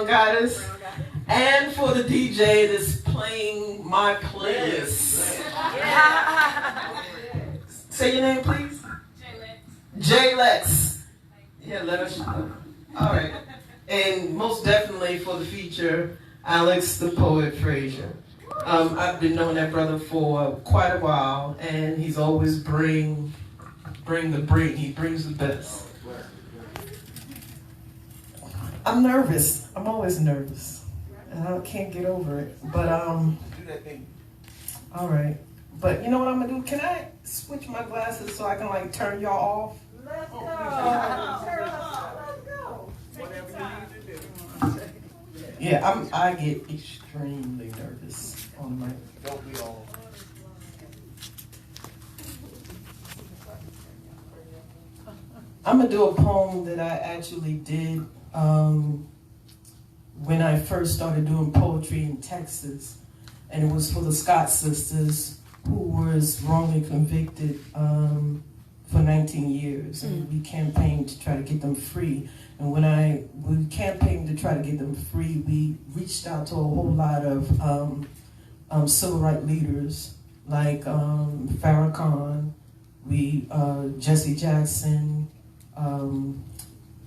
Brown Goddess. And for the DJ that's playing my playlist. Say your name, please. J-Lex. Yeah, let us know. All right. And most definitely for the feature, Alex the Poet Frazier. I've been knowing that brother for quite a while, and he's always bring. He brings the best. I'm nervous. I'm always nervous. And I can't get over it. But, all right. But you know what I'm gonna do? Can I switch my glasses so I can like turn y'all off? Let's go. Let's go. Whatever you need to do. Yeah, I get extremely nervous on the mic. Don't we all? I'm gonna do a poem that I actually did when I first started doing poetry in Texas, and it was for the Scott sisters who was wrongly convicted for 19 years, and we campaigned to try to get them free. And when we campaigned to try to get them free, we reached out to a whole lot of civil rights leaders like Farrakhan, Jesse Jackson,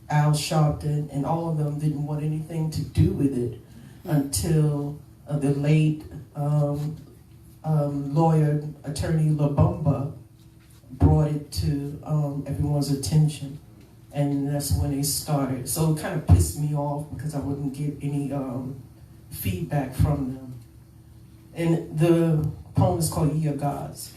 Al Sharpton, and all of them didn't want anything to do with it until the late lawyer, attorney Labumba, brought it to everyone's attention. And that's when they started. So it kind of pissed me off because I wouldn't get any feedback from them. And the poem is called Ye Are Gods.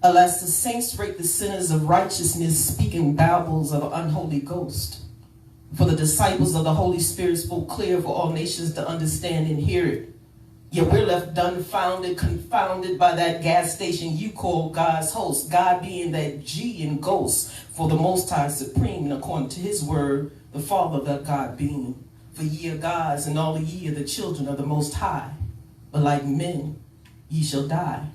Alas, the saints rape the sinners of righteousness, speaking babbles of an unholy ghost. For the disciples of the Holy Spirit spoke clear for all nations to understand and hear it. Yet we're left dumbfounded, confounded by that gas station you call God's host. God being that G in ghost, for the Most High Supreme, and according to his word, the Father that God being. For ye are gods, and all of ye are the children of the Most High. But like men, ye shall die.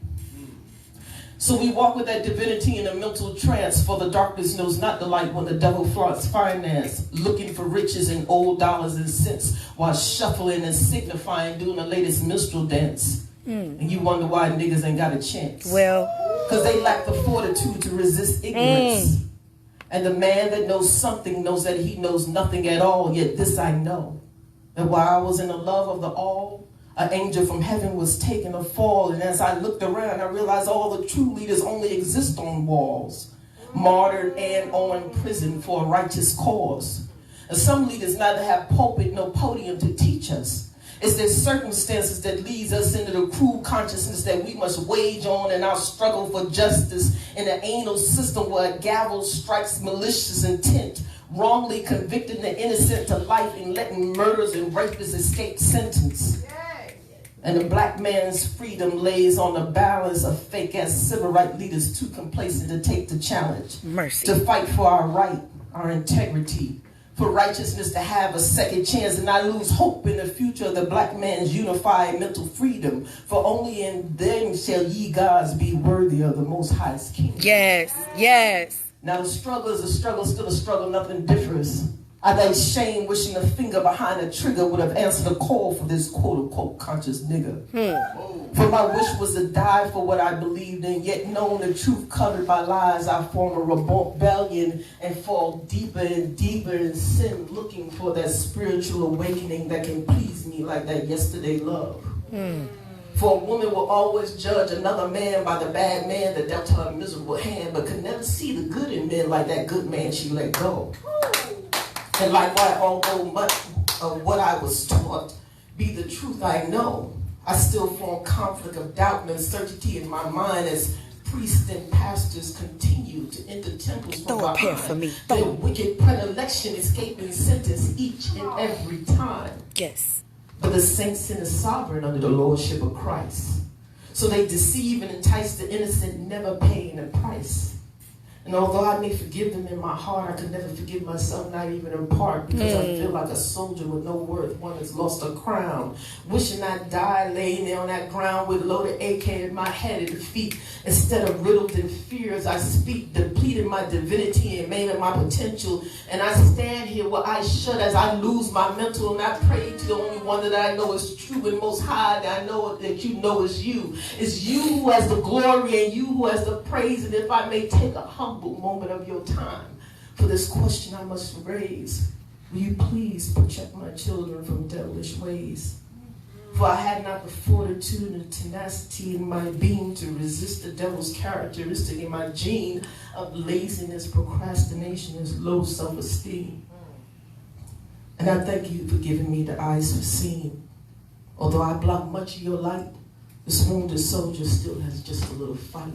So we walk with that divinity in a mental trance, for the darkness knows not the light when the devil flaunts finance, looking for riches in old dollars and cents, while shuffling and signifying doing the latest minstrel dance. And you wonder why niggas ain't got a chance. Well, because they lack the fortitude to resist ignorance. And the man that knows something knows that he knows nothing at all. Yet this I know, that while I was in the love of the all, an angel from heaven was taking a fall, and as I looked around, I realized all the true leaders only exist on walls, martyred and or in prison for a righteous cause. And some leaders neither have pulpit nor podium to teach us. It's their circumstances that leads us into the cruel consciousness that we must wage on in our struggle for justice in an anal system where a gavel strikes malicious intent, wrongly convicting the innocent to life and letting murderers and rapists escape sentence. And the black man's freedom lays on the balance of fake-ass civil rights leaders too complacent to take the challenge. Mercy. To fight for our right, our integrity, for righteousness to have a second chance, and not lose hope in the future of the black man's unified mental freedom. For only in them shall ye gods be worthy of the Most High's kingdom. Yes, yes. Now the struggle is a struggle, still a struggle, nothing differs. I think shame wishing a finger behind the trigger would have answered a call for this quote-unquote conscious nigga. For my wish was to die for what I believed in, yet knowing the truth covered by lies, I form a rebellion and fall deeper and deeper in sin, looking for that spiritual awakening that can please me like that yesterday love. For a woman will always judge another man by the bad man that dealt her a miserable hand, but could never see the good in men like that good man she let go. And likewise, although much of what I was taught be the truth I know, I still form conflict of doubt and uncertainty in my mind as priests and pastors continue to enter temples from behind their wicked predilection, escaping sentence each and every time. Yes. But the saints sin is sovereign under the lordship of Christ. So they deceive and entice the innocent, never paying a price. And although I may forgive them in my heart, I could never forgive myself, not even in part, because I feel like a soldier with no worth, one that's lost a crown. Wishing I'd die laying there on that ground with loaded AK in my head and feet. Instead of riddled in fears, I speak, depleting my divinity and maiming my potential. And I stand here with eyes shut as I lose my mental, and I pray to the only one that I know is true and most high, that I know that you know is you. It's you who has the glory and you who has the praise. And if I may take a humble moment of your time for this question I must raise, will you please protect my children from devilish ways? For I had not the fortitude and tenacity in my being to resist the devil's characteristic in my gene of laziness, procrastination, and low self-esteem. And I thank you for giving me the eyes for seeing. Although I block much of your light, this wounded soldier still has just a little fight.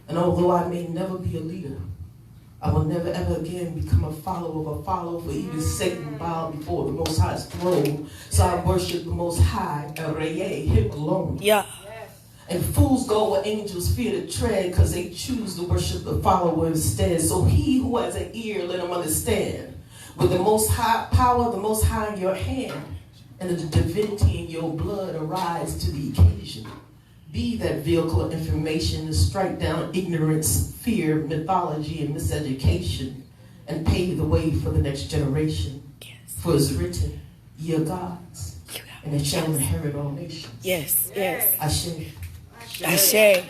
And although I may never be a leader, I will never ever again become a follower for even Satan bowed before the Most High's throne. So I worship the Most High, him alone. Yeah. And fools go where angels fear to tread, because they choose to worship the follower instead. So he who has an ear, let him understand. With the Most High power, the Most High in your hand, and the divinity in your blood, arise to the occasion. Be that vehicle of information to strike down ignorance, fear, mythology, and miseducation, and pave the way for the next generation. Yes. For it's written, ye are gods, and they shall inherit all nations. Yes, yes. Ashe. Ashe.